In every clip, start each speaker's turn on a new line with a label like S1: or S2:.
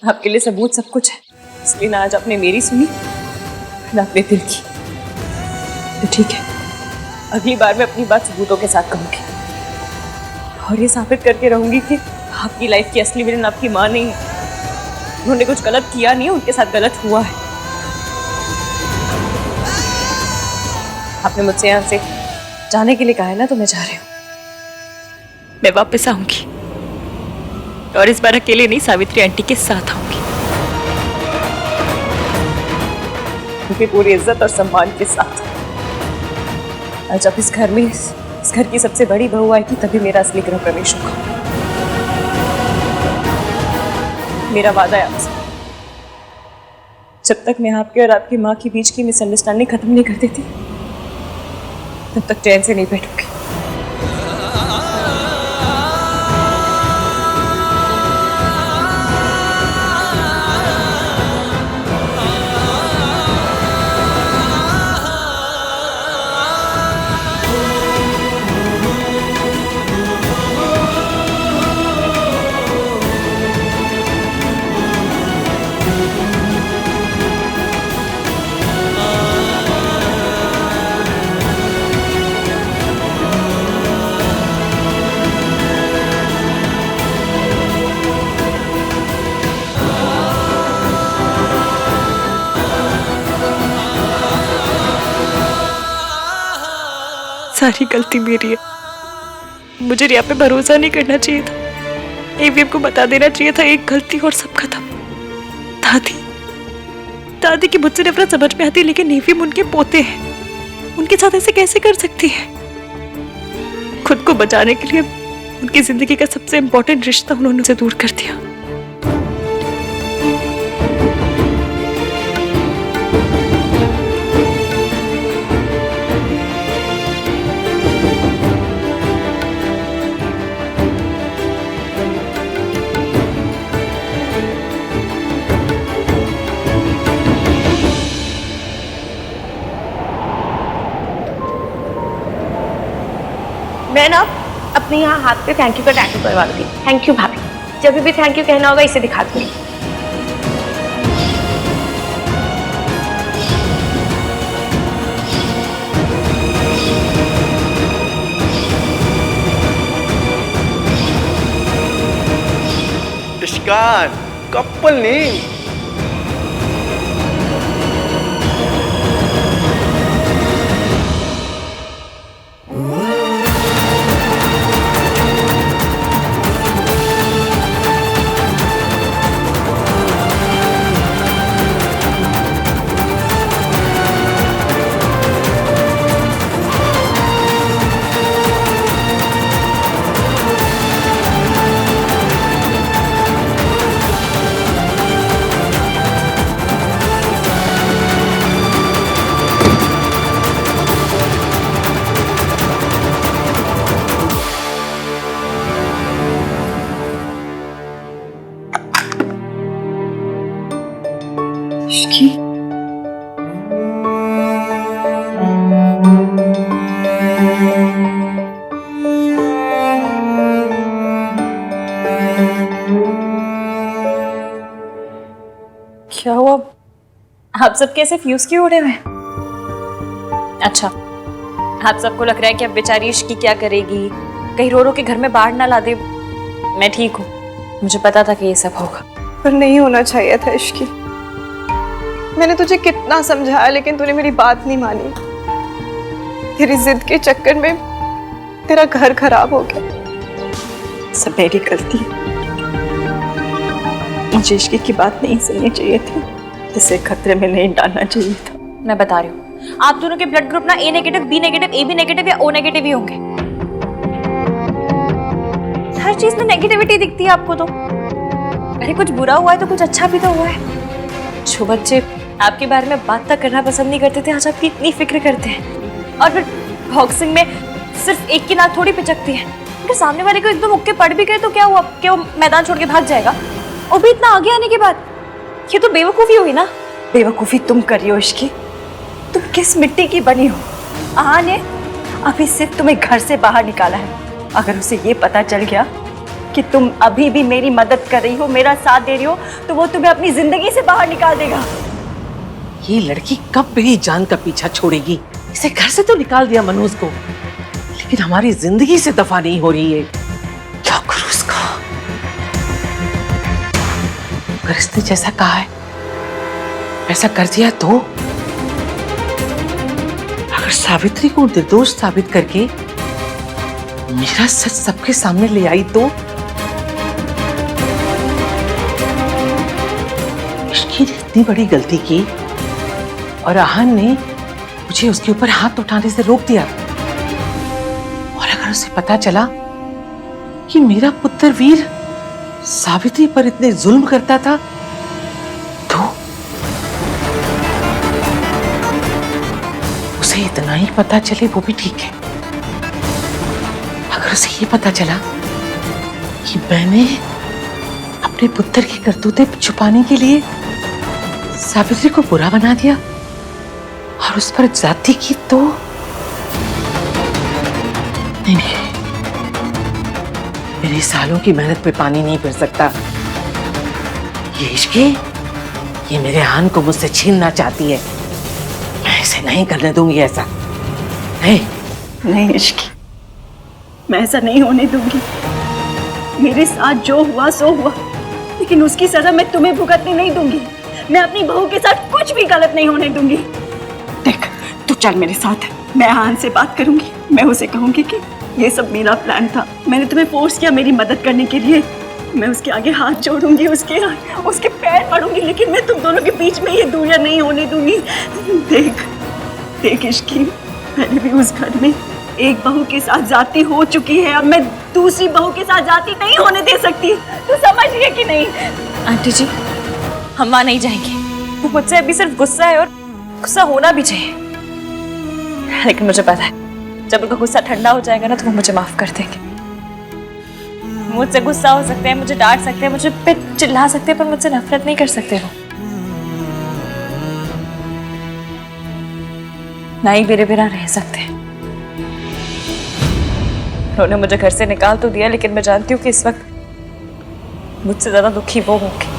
S1: आपके लिए सबूत सब कुछ है, इसलिए ना आज आपने मेरी सुनी ना अपने दिल की। तो ठीक है, अगली बार मैं अपनी बात सबूतों के साथ कहूंगी और ये साबित करके रहूंगी कि आपकी लाइफ की असली विलन आपकी माँ नहीं है। उन्होंने कुछ गलत किया नहीं है, उनके साथ गलत हुआ है। आपने मुझसे यहाँ से जाने के लिए कहा है ना, तो मैं जा रही हूँ। मैं वापस आऊंगी और इस बार अकेले नहीं, सावित्री आंटी के साथ आऊंगी, उनकी पूरी इज्जत और सम्मान के साथ। और जब इस घर में इस घर की सबसे बड़ी बहू आएगी तभी मेरा असली गृह प्रवेश होगा। मेरा वादा है आपसे, जब तक मैं आपके और आपकी माँ के बीच की मिसअंडरस्टैंडिंग खत्म नहीं कर देती तब तक चैन से नहीं बैठूंगी। सारी गलती मेरी है, मुझे रिया पे भरोसा नहीं करना चाहिए था। एवीएम को बता देना चाहिए था, एक गलती और सब खत्म। दादी की मुझसे नफरत समझ में आती, लेकिन एवीएम उनके पोते हैं, उनके साथ ऐसे कैसे कर सकती है? खुद को बचाने के लिए उनकी जिंदगी का सबसे इंपॉर्टेंट रिश्ता उन्होंने उनसे दूर कर दिया।
S2: मैं ना अपने यहाँ हाथ पे थैंक यू का टैटू करवा दूंगी। थैंक यू भाभी, जब भी थैंक यू कहना होगा इसे दिखा दूंगी।
S3: इश्कान कपल नेम।
S1: क्या हुआ? आप सब कैसे फ्यूज क्यों उड़े हुए? अच्छा, आप सबको लग रहा है कि अब बेचारी इश्की क्या करेगी, कहीं रो रो के घर में बाढ़ ना ला दे। मैं ठीक हूँ, मुझे पता था कि ये सब होगा,
S4: पर नहीं होना चाहिए था इश्की। मैंने तुझे कितना समझाया लेकिन तूने मेरी बात नहीं मानी। तेरी जिद के चक्कर में तेरा घर खराब हो गया। सब मेरी गलती। मुझे इश्की की बात नहीं सुननी चाहिए थी, इसे खतरे में नहीं डालना चाहिए था।
S1: मैं बता रही हूँ, आप दोनों के ब्लड ग्रुप ना A negative, B negative, A B negative या ओ नेगेटिव ही होंगे। हर चीज में नेगेटिविटी दिखती है आपको तो। अरे कुछ बुरा हुआ है तो कुछ अच्छा भी तो हुआ है। जो बच्चे आपके बारे में बात तक करना पसंद नहीं करते थे, आज आपकी इतनी फिक्र करते हैं। और फिर बॉक्सिंग में सिर्फ एक की नाक थोड़ी पिचकती है। अगर सामने वाले को एक दो मुक्के पड़ भी गए तो क्या हुआ? क्या वो मैदान छोड़ के भाग जाएगा? और भी इतना आगे आने के बाद? ये तो बेवकूफी हुई ना।
S4: बेवकूफी तुम कर रही हो इश्की। तुम किस मिट्टी की बनी हो? आहा ने अभी सिर्फ तुम्हें घर से बाहर निकाला है। अगर उसे ये पता चल गया
S1: कि तुम अभी भी मेरी मदद कर रही हो, मेरा साथ दे रही हो, तो वो तुम्हें अपनी जिंदगी से बाहर निकाल देगा।
S5: ये लड़की कब मेरी जान का पीछा छोड़ेगी? इसे घर से तो निकाल दिया मनोज को, लेकिन हमारी जिंदगी से दफा नहीं हो रही है। क्या करूं उसका? अगर इसने जैसा कहा है ऐसा कर दिया तो? अगर सावित्री को निर्दोष साबित करके मेरा सच सबके सामने ले आई तो? इसकी ने इतनी बड़ी गलती की और आहन ने मुझे उसके ऊपर हाथ उठाने से रोक दिया, और अगर उसे पता चला कि मेरा पुत्र वीर सावित्री पर इतने जुल्म करता था तो? उसे इतना ही पता चले वो भी ठीक है। अगर उसे ये पता चला कि मैंने अपने पुत्र की करतूतें छुपाने के लिए सावित्री को बुरा बना दिया और उस पर जाति की तो नहीं, मेरे सालों की मेहनत पे पानी नहीं फिर सकता। ये इश्के, ये मेरे आहन को मुझसे छीनना चाहती है। मैं इसे नहीं करने दूंगी ऐसा। नहीं
S1: नहीं इश्की, मैं ऐसा नहीं होने दूंगी। मेरे साथ जो हुआ सो हुआ, लेकिन उसकी सजा मैं तुम्हें भुगतने नहीं दूंगी। मैं अपनी बहू के साथ कुछ भी गलत नहीं होने दूंगी। देख, तू चल मेरे साथ, मैं आहन से बात करूंगी। मैं उसे कहूंगी कि ये सब मेरा प्लान था, मैंने तुम्हें फोर्स किया मेरी मदद करने के लिए। मैं उसके आगे हाथ जोड़ूंगी, उसके पैर पड़ूंगी, लेकिन मैं तुम दोनों के बीच में ये दूरियां नहीं होने दूंगी। देख देख इश्की, मैंने भी उस घर में एक बहू के साथ जाती हो चुकी है, अब मैं दूसरी बहू के साथ जाती नहीं होने दे सकती। तू समझ रही है कि नहीं? आंटी जी, हम वहां नहीं जाएंगे। वो मुझसे अभी सिर्फ गुस्सा है और गुस्सा होना भी चाहिए, लेकिन मुझे पता है जब उनका गुस्सा ठंडा हो जाएगा ना तो वो मुझे माफ कर देंगे। मुझसे गुस्सा हो सकते हैं, मुझे डांट सकते हैं, मुझे पे चिल्ला सकते हैं, पर मुझसे नफरत नहीं कर सकते वो। ना ही मेरे बिना रह सकते हैं। उन्होंने मुझे घर से निकाल तो दिया, लेकिन मैं जानती हूँ कि इस वक्त मुझसे ज्यादा दुखी वो होंगे।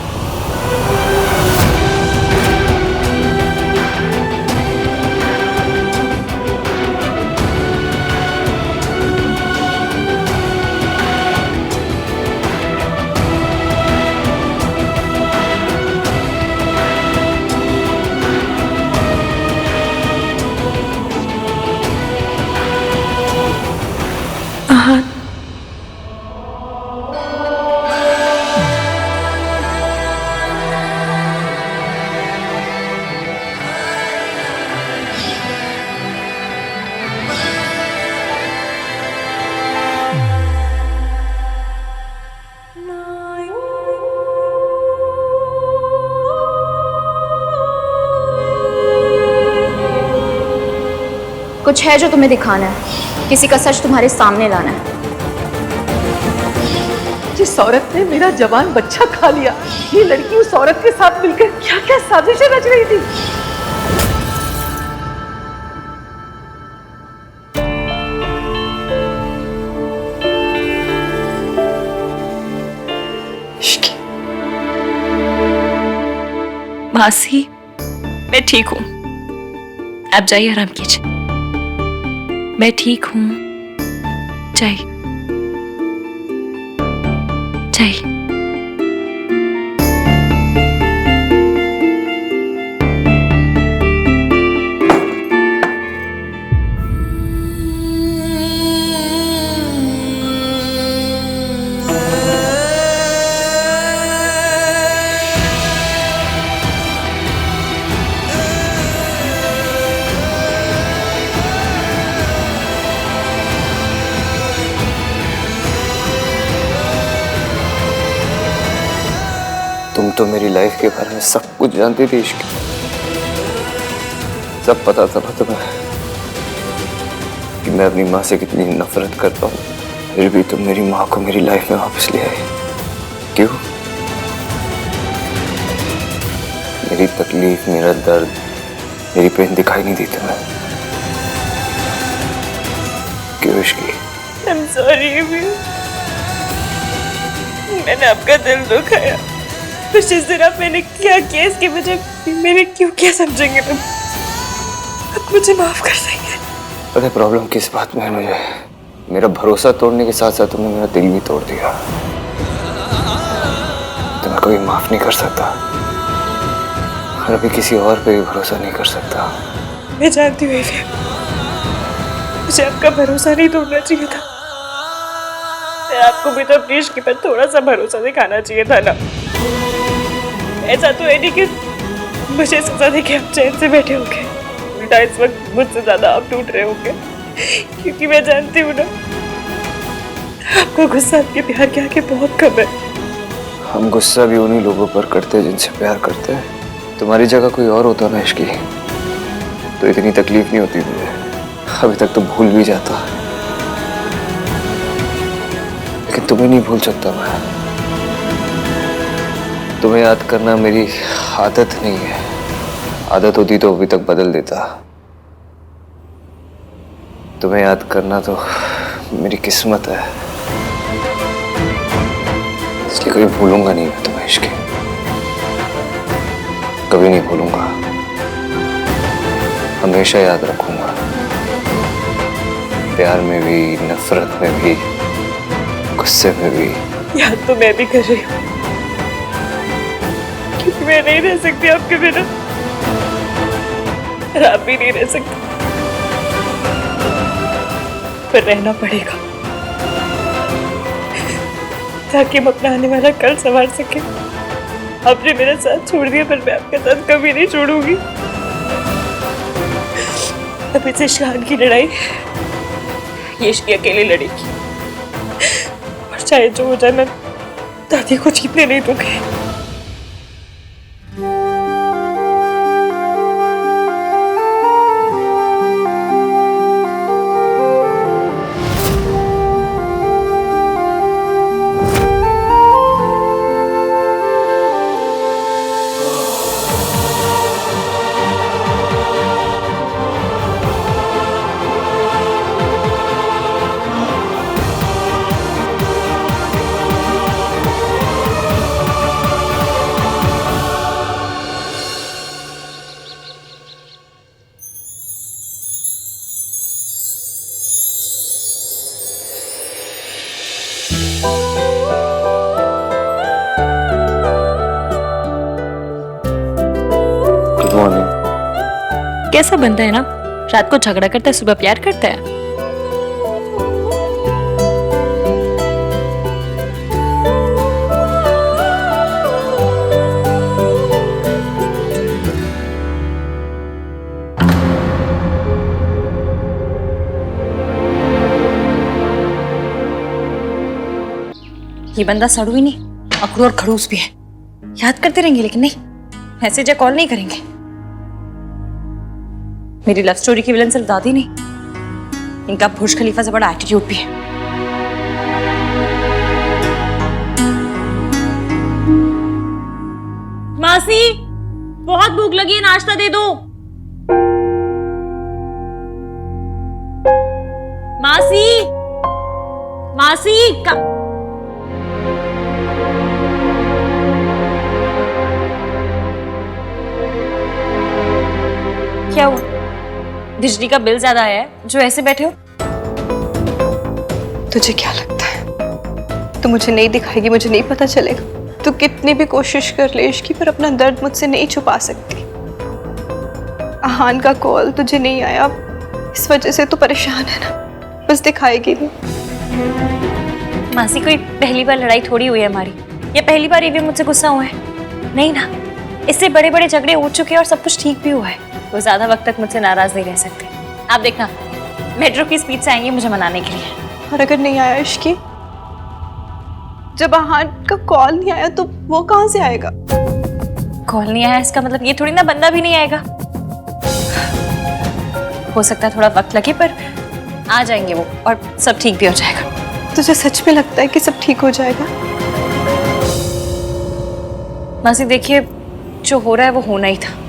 S2: कुछ है जो तुम्हें दिखाना है, किसी का सच तुम्हारे सामने लाना है।
S5: जिस औरत ने मेरा जवान बच्चा खा लिया, ये लड़की उस औरत के साथ मिलकर क्या क्या साजिशें रच रही थी।
S1: मासी, मैं ठीक हूँ, आप जाइए आराम कीजिए। मैं ठीक हूँ, जाइए जाइए।
S3: तुम तो मेरी लाइफ के बारे में सब कुछ जानती थी इश्क, सब पता था ना तुम्हें कि मैं अपनी माँ से कितनी नफरत करता हूँ, फिर भी तुम मेरी माँ को मेरी लाइफ में वापस ले आए। क्यों? मेरी तकलीफ, मेरा दर्द, मेरी पेन दिखाई नहीं दी तुम्हें? क्यों इश्की?
S1: I'm sorry, मैंने आपका दिल दुखाया, पर जिस दिन आप मैंने क्या किया इसकी वजह मैंने क्यों क्या समझेंगे तुम? आप मुझे माफ कर देंगे?
S3: पता है प्रॉब्लम किस बात में है मुझे? मेरा भरोसा तोड़ने के साथ साथ तुमने मेरा दिल भी तोड़ दिया। तो मैं कभी माफ नहीं कर सकता और अभी किसी और पे भी भरोसा नहीं कर सकता।
S1: मैं जानती हूँ एवियन, मुझे आपका भरोसा नहीं तोड़ना चाहिए था। आपको भी तो अपनी इश्क पर थोड़ा सा भरोसा दिखाना चाहिए था ना। ऐसा तो है नहीं कि मुझे सजा दे के आप चैन से बैठे होंगे, उल्टा इस वक्त मुझसे ज्यादा आप टूट रहे होंगे, क्योंकि मैं जानती हूँ ना आपका गुस्सा आपके प्यार के आगे बहुत कम है।
S3: हम गुस्सा भी उन्हीं लोगों पर करते हैं जिनसे प्यार करते हैं। तुम्हारी जगह कोई और होता ना इश्की, तो इतनी तकलीफ नहीं होती मुझे। अभी तक तो भूल भी जाता, लेकिन तुम्हें नहीं भूल सकता मैं। तुम्हें याद करना मेरी आदत नहीं है। आदत होती तो अभी तक बदल देता। तुम्हें याद करना तो मेरी किस्मत है, इसलिए कभी भूलूंगा नहीं मैं तुम्हें इश्क, कभी नहीं भूलूंगा, हमेशा याद रखूंगा। प्यार में भी, नफरत में भी, गुस्से में भी।
S1: याद तो मैं भी कर रही हूँ, क्योंकि मैं नहीं रह सकती आपके बिना, और आप भी नहीं रह सकते, पर रहना पड़ेगा ताकि हम अपना आने वाला कल संवार सके। आपने मेरा साथ छोड़ दिया, पर मैं आपका साथ कभी नहीं छोड़ूंगी। अब इस शान की लड़ाई ये इश्क की अकेली लड़ेगी, और चाहे जो हो जाए मैं दादी को जीतने नहीं दूंगी।
S3: Good morning.
S1: कैसा बनता है ना, रात को झगड़ा करता है, सुबह प्यार करता है। ये बंदा सड़ू ही नहीं, अकड़ू और खड़ूस भी है। याद करते रहेंगे लेकिन नहीं, मैसेज या कॉल नहीं करेंगे। मेरी लव स्टोरी की विलन सिर्फ दादी नहीं, इनका बुर्ज खलीफा से बड़ा एटीट्यूड भी है। मासी, बहुत भूख लगी है, नाश्ता दे दो। मासी, मासी का क्या हुआ? बिजली का बिल ज्यादा आया है जो ऐसे बैठे हो?
S4: तुझे क्या लगता है तू मुझे नहीं दिखाएगी, मुझे नहीं पता चलेगा? तू कितनी भी कोशिश कर ले इश्की, पर अपना दर्द मुझसे नहीं छुपा सकती। आहान का कॉल तुझे नहीं आया, इस वजह से तू परेशान है ना, बस दिखाएगी नहीं।
S1: मासी, कोई पहली बार लड़ाई थोड़ी हुई है हमारी, या पहली बार ये भी मुझसे गुस्सा हुआ है? नहीं ना, इससे बड़े बड़े झगड़े हो चुके हैं और सब कुछ ठीक भी हुआ है। वो ज्यादा वक्त तक मुझसे नाराज नहीं रह सकते। आप देखना, मेट्रो की स्पीड से आएंगे मुझे मनाने के लिए।
S4: और अगर नहीं आया इश्की, जब आहान का कॉल नहीं आया तो वो कहाँ से आएगा?
S1: कॉल नहीं आया इसका मतलब ये थोड़ी ना बंदा भी नहीं आएगा। हो सकता है थोड़ा वक्त लगे, पर आ जाएंगे वो, और सब ठीक भी हो जाएगा।
S4: तुझे सच में लगता है कि सब ठीक हो जाएगा?
S1: मासी देखिए, जो हो रहा है वो होना ही था।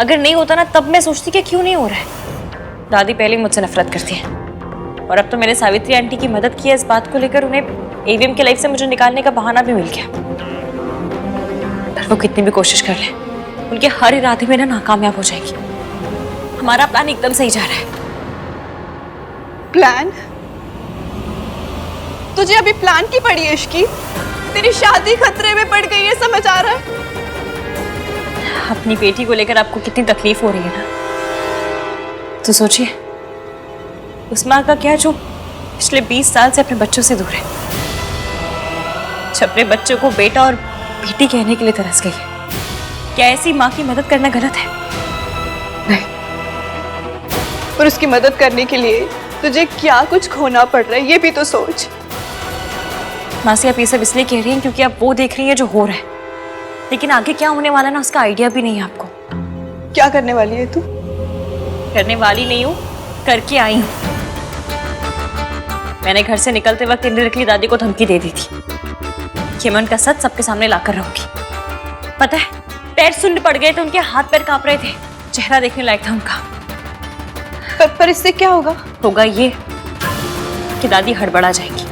S1: अगर नहीं होता ना, तब मैं सोचती कि क्यों नहीं हो रहा है। दादी पहले मुझसे नफरत करती है, और अब तो मैंने सावित्री आंटी की मदद की है इस बात को लेकर, उन्हें एवीएम की लाइफ से मुझे निकालने का बहाना भी मिल गया। पर वो कितनी भी कोशिश कर ले, उनके हर इरादे में ना नाकामयाब हो जाएगी। हमारा प्लान एकदम सही जा रहा है।
S4: प्लान? तुझे अभी प्लान की पड़ी है इश्की? तेरी शादी खतरे में पड़ गई है, समझ आ रहा है?
S1: अपनी बेटी को लेकर आपको कितनी तकलीफ हो रही है ना, तो सोचिए उस माँ का क्या जो पिछले 20 साल से अपने बच्चों से दूर है, अपने बच्चों को बेटा और बेटी कहने के लिए तरस गई है। क्या ऐसी माँ की मदद करना गलत है?
S4: नहीं, और उसकी मदद करने के लिए तुझे क्या कुछ खोना पड़ रहा है, ये भी तो सोच।
S1: मासी, आप ये सब इसलिए कह रही हैं क्योंकि आप वो देख रही हैं जो हो रहा है, लेकिन आगे क्या होने वाला है ना, उसका आइडिया भी नहीं है आपको।
S4: क्या करने वाली है तू?
S1: करने वाली नहीं हूँ, करके आई हूँ। मैंने घर से निकलते वक्त इंडिरेक्टली दादी को धमकी दे दी थी कि मैं उनका सच सबके सामने लाकर रहूंगी। पता है, पैर सुन्न पड़ गए थे, उनके हाथ पैर कांप रहे थे, चेहरा देखने लायक था उनका।
S4: पर इससे क्या होगा?
S1: होगा ये कि दादी हड़बड़ा जाएगी,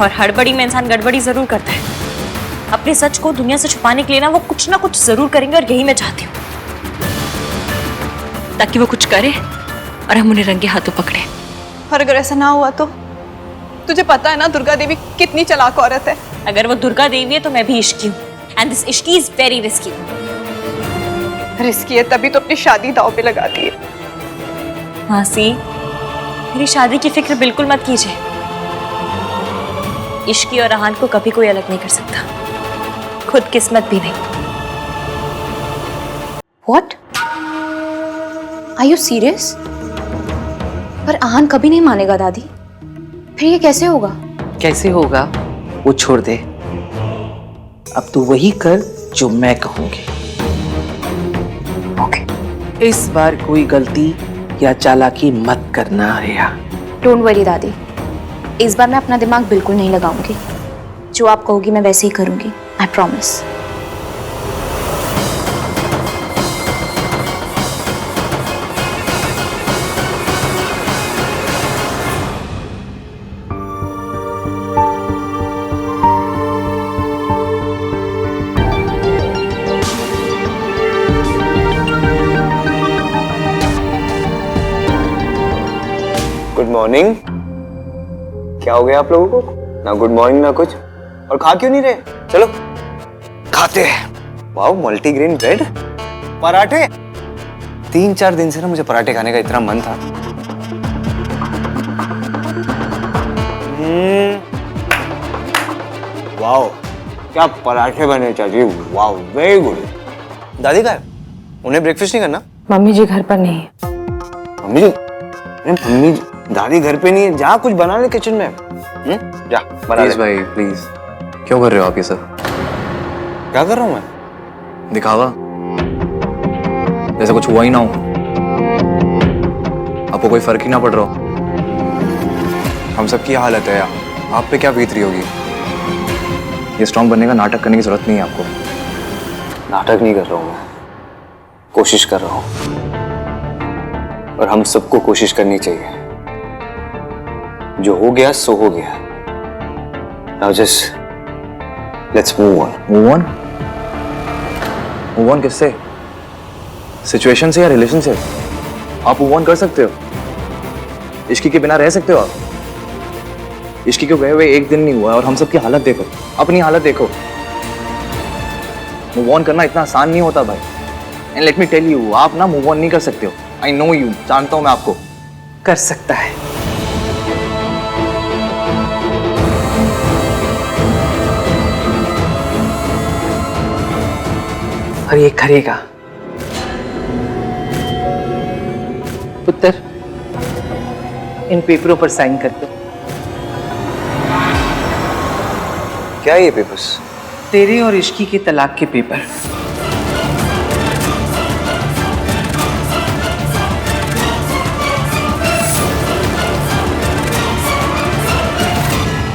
S1: और हड़बड़ी में इंसान गड़बड़ी जरूर करता है। अपने सच को दुनिया से छुपाने के लिए ना वो कुछ ना कुछ जरूर करेंगे, और यही मैं चाहती हूँ, ताकि वो कुछ करे और हम उन्हें रंगे हाथों पकड़े।
S4: और अगर ऐसा ना हुआ तो? तुझे पता है ना दुर्गा देवी कितनी चालाक औरत है।
S1: अगर वो दुर्गा देवी है तो मैं भी इश्की हूँ, and this Ishki is very risky.
S4: Risky है तभी तो अपनी शादी दांव पे लगा दी है।
S1: मासी, मेरी शादी की फिक्र बिल्कुल मत कीजिए। इश्की और रहान को कभी कोई अलग नहीं कर सकता, खुद किस्मत भी नहीं।
S2: What? Are you serious? पर आहान कभी नहीं मानेगा दादी। फिर ये कैसे होगा?
S5: कैसे होगा वो छोड़ दे, अब तू वही कर जो मैं कहूंगी। ओके, इस बार कोई गलती या चालाकी मत करना रिया।
S2: डोंट वरी दादी, इस बार मैं अपना दिमाग बिल्कुल नहीं लगाऊंगी। जो आप कहोगी मैं वैसे ही करूंगी, आई प्रॉमिस।
S3: Good morning. क्या हो गया आप लोगों को? ना गुड मॉर्निंग ना कुछ, और खा क्यों नहीं रहे? चलो खाते हैं। वाओ, मल्टीग्रेन ब्रेड, पराठे। 3-4 दिन से ना मुझे पराठे खाने का इतना मन था। वाओ, क्या पराठे बने चाची, वाओ वेरी गुड। दादी कहाँ है? उन्हें ब्रेकफास्ट नहीं करना?
S2: मम्मी जी घर पर नहीं है।
S3: मम्मी जी? मम्मी दादी घर पे नहीं है, जा कुछ बना ले किचन में। जा बना ले।
S6: भाई प्लीज, क्यों कर रहे हो आप ये सब?
S3: क्या कर रहा हूँ मैं?
S6: दिखावा, जैसे कुछ हुआ ही ना हो, आपको कोई फर्क ही ना पड़ रहा हो। हम सब की हालत है यार, आप पे क्या बीत रही होगी। ये स्ट्रॉन्ग बनने का नाटक करने की जरूरत नहीं है आपको।
S3: नाटक नहीं कर रहा हूँ मैं, कोशिश कर रहा हूँ, और हम सबको कोशिश करनी चाहिए। जो हो गया सो हो गया। Now just let's move on.
S6: Move on? Move on किससे? सिचुएशन से या रिलेशन से? आप मूव ऑन कर सकते हो, इश्की के बिना रह सकते हो आप? इश्की को गए हुए 1 दिन नहीं हुआ है, और हम सब की हालत देखो, अपनी हालत देखो। मूव ऑन करना इतना आसान नहीं होता भाई। And let me tell you, आप ना मूव ऑन नहीं कर सकते हो। आई नो यू, जानता हूं मैं आपको।
S5: कर सकता है। और ये करेगा। पुत्र, इन पेपरों पर साइन कर दो।
S3: क्या ये पेपर्स?
S5: तेरे और इश्की के तलाक के पेपर।